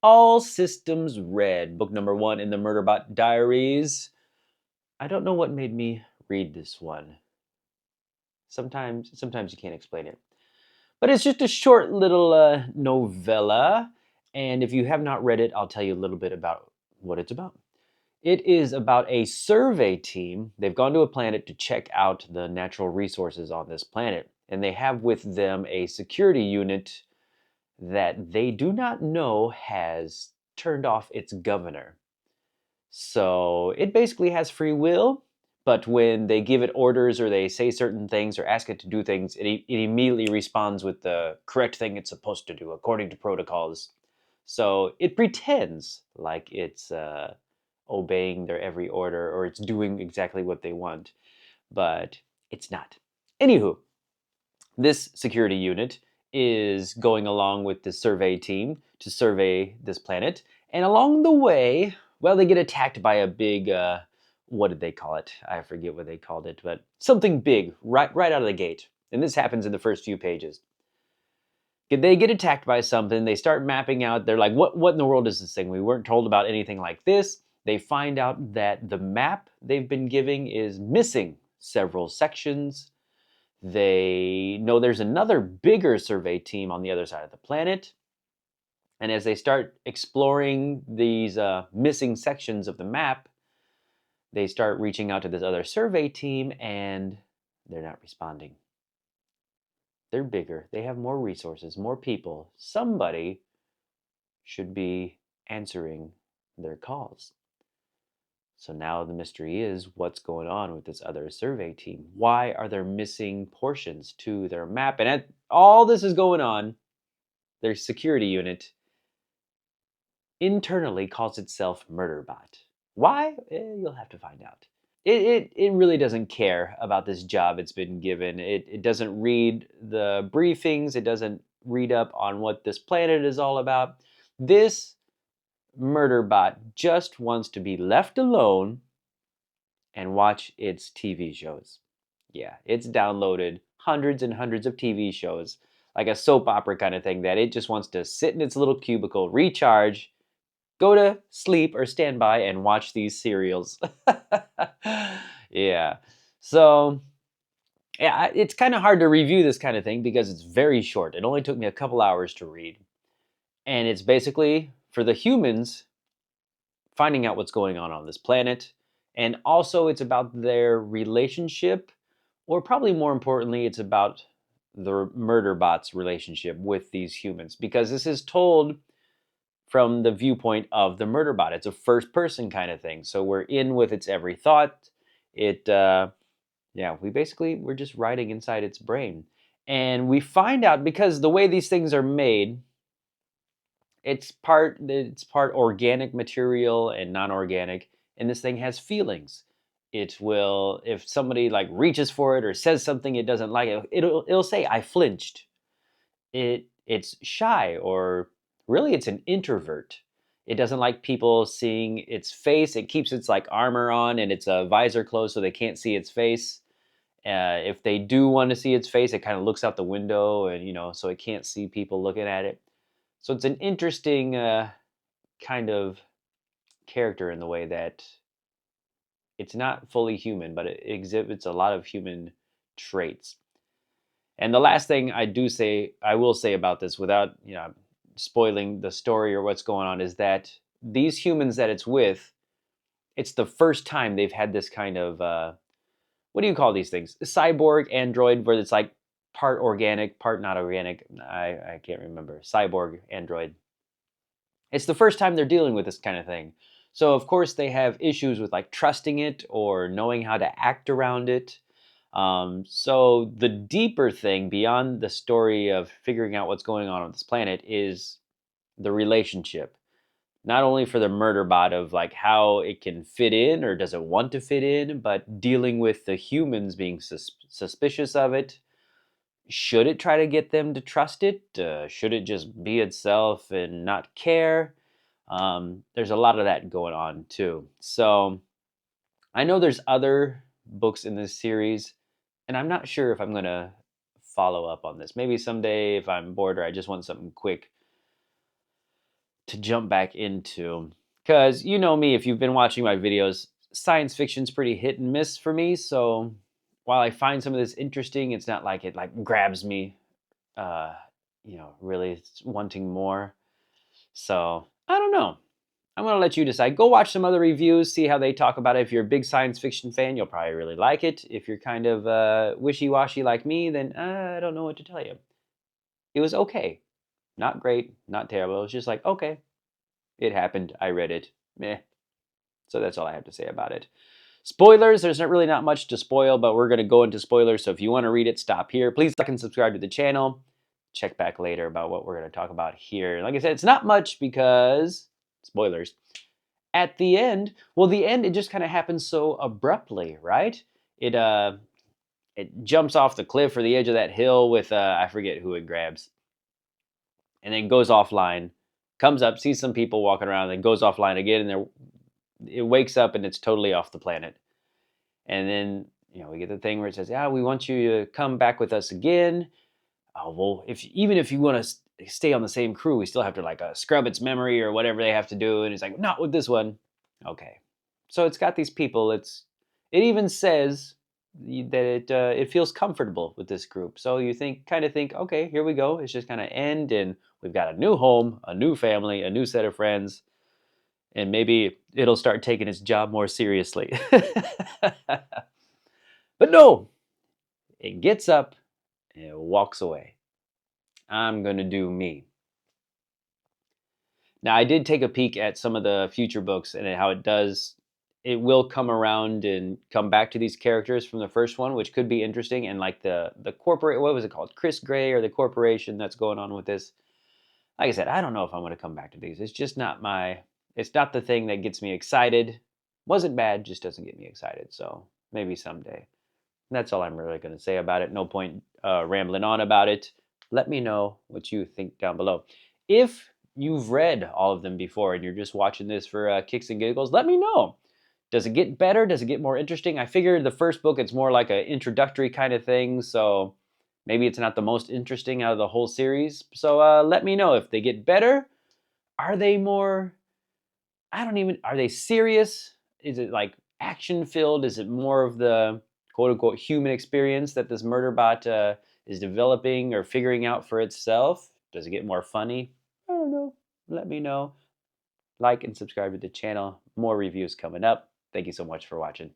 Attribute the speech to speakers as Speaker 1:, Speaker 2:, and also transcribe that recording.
Speaker 1: All Systems Red, book number 1 in the Murderbot Diaries. I don't know what made me read this one. Sometimes you can't explain it. But it's just a short little novella, and if you have not read it, I'll tell you a little bit about what it's about. It is about a survey team. They've gone to a planet to check out the natural resources on this planet, and they have with them a security unit that they do not know has turned off its governor. So it basically has free will, but when they give it orders or they say certain things or ask it to do things, it immediately responds with the correct thing it's supposed to do according to protocols. So it pretends like it's obeying their every order or it's doing exactly what they want, but it's not. Anywho, this security unit is going along with the survey team to survey this planet. And along the way, well, they get attacked by a big, what did they call it? I forget what they called it, but something big right out of the gate. And this happens in the first few pages. They get attacked by something. They start mapping out. They're like, what in the world is this thing? We weren't told about anything like this. They find out that the map they've been giving is missing several sections. They know there's another bigger survey team on the other side of the planet. And as they start exploring these missing sections of the map, they start reaching out to this other survey team and they're not responding. They're bigger. They have more resources, more people. Somebody should be answering their calls. So now the mystery is what's going on with this other survey team? Why are there missing portions to their map? And all this is going on, their security unit internally calls itself Murderbot. Why? You'll have to find out. It really doesn't care about this job it's been given. It doesn't read the briefings. It doesn't read up on what this planet is all about. This Murderbot just wants to be left alone and watch its TV shows. Yeah, it's downloaded hundreds and hundreds of TV shows, like a soap opera kind of thing, that it just wants to sit in its little cubicle, recharge, go to sleep or stand by and watch these serials. Yeah. So, yeah, it's kind of hard to review this kind of thing because it's very short. It only took me a couple hours to read. And it's basically for the humans finding out what's going on this planet. And also, it's about their relationship, or probably more importantly, it's about the Murderbot's relationship with these humans, because this is told from the viewpoint of the Murderbot. It's a first person kind of thing. So we're in with its every thought. Yeah, we're just riding inside its brain. And we find out, because the way these things are made, it's part organic material and non-organic, and this thing has feelings. It will, if somebody like reaches for it or says something it doesn't like, it'll say, I flinched. It's shy, or really it's an introvert. It doesn't like people seeing its face. It keeps its like armor on and its visor closed so they can't see its face. If they do want to see its face, it kind of looks out the window, and so it can't see people looking at it. So it's an interesting kind of character in the way that it's not fully human, but it exhibits a lot of human traits. And the last thing I will say about this, without spoiling the story or what's going on, is that these humans that it's with, it's the first time they've had this kind of what do you call these things? Cyborg android, where it's like part organic, part not organic. I can't remember. Cyborg android. It's the first time they're dealing with this kind of thing. So of course they have issues with like trusting it or knowing how to act around it. So the deeper thing beyond the story of figuring out what's going on this planet is the relationship. Not only for the Murderbot of like how it can fit in or does it want to fit in, but dealing with the humans being suspicious of it. Should it try to get them to trust it? Should it just be itself and not care? There's a lot of that going on too. So I know there's other books in this series, and I'm not sure if I'm going to follow up on this. Maybe someday if I'm bored or I just want something quick. to jump back into. Because you know me, if you've been watching my videos, science fiction's pretty hit and miss for me. So while I find some of this interesting, it's not like it like grabs me, uh, really wanting more. So I don't know. I'm gonna let you decide. Go watch some other reviews, see how they talk about it. If you're a big science fiction fan, you'll probably really like it. If you're kind of wishy-washy like me, then I don't know what to tell you. It was okay. Not great, not terrible. It was just like, okay, it happened. I read it. Meh. So that's all I have to say about it. Spoilers, there's not much to spoil, but we're going to go into spoilers. So if you want to read it, stop here. Please like and subscribe to the channel. Check back later about what we're going to talk about here. Like I said, it's not much because, spoilers, at the end, well, the end, it just kind of happens so abruptly, right? It jumps off the cliff or the edge of that hill with, I forget who it grabs, and then goes offline, comes up, sees some people walking around, then goes offline again, and it wakes up and it's totally off the planet. And then, we get the thing where it says, "Yeah, we want you to come back with us again." Oh, well, even if you want to stay on the same crew, we still have to like scrub its memory or whatever they have to do. And it's like, not with this one. Okay. So it's got these people. It even says that it feels comfortable with this group. So you kind of think, okay, here we go. It's just kind of end, and we've got a new home, a new family, a new set of friends, and maybe it'll start taking its job more seriously. But no, it gets up and it walks away. I'm going to do me. Now, I did take a peek at some of the future books and how it will come around and come back to these characters from the first one, which could be interesting. And like the corporate, what was it called? Chris Gray, or the corporation that's going on with this. Like I said, I don't know if I'm going to come back to these. It's just not it's not the thing that gets me excited. Wasn't bad, just doesn't get me excited. So maybe someday. That's all I'm really going to say about it. No point rambling on about it. Let me know what you think down below. If you've read all of them before and you're just watching this for kicks and giggles, let me know. Does it get better? Does it get more interesting? I figured the first book, it's more like an introductory kind of thing, so maybe it's not the most interesting out of the whole series. So let me know if they get better. Are they more, are they serious? Is it like action filled? Is it more of the quote unquote human experience that this Murderbot is developing or figuring out for itself? Does it get more funny? I don't know. Let me know. Like and subscribe to the channel. More reviews coming up. Thank you so much for watching.